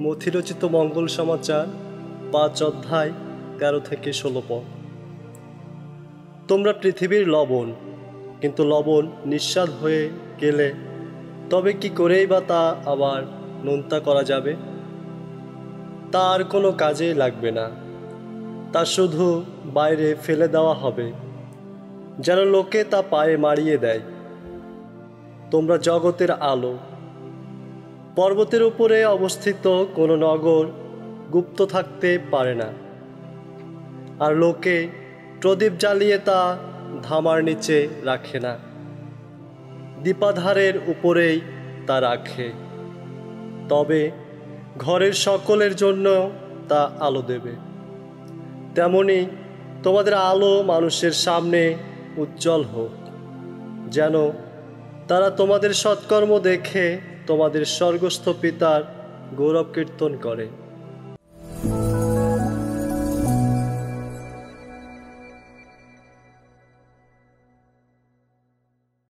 মথিরচিত মঙ্গল সমাচার ৫ অধ্যায় ১৩ থেকে ১৬ পদ। তোমরা পৃথিবীর লবণ, কিন্তু লবণ নিঃস্বাদ হয়ে গেলে তবে কি করেই বা তা আবার নোনতা করা যাবে? তা আর কোনো কাজেই লাগবে না, তা শুধু বাইরে ফেলে দেওয়া হবে, যেন লোকে তা পায়ে মারিয়ে দেয়। তোমরা জগতের আলো। পর্বতের উপরে অবস্থিত কোনো নগর গুপ্ত থাকতে পারে না, আর লোকে প্রদীপ জ্বালিয়ে তা ধামার নিচে রাখে না, দীপাধারের উপরেই তা রাখে, তবে ঘরের সকলের জন্য তা আলো দেবে। তেমনি তোমাদের আলো মানুষের সামনে উজ্জ্বল হোক, যেন তারা তোমাদের সৎকর্ম দেখে তোমাদের স্বর্গস্থ পিতার গৌরব কীর্তন করে।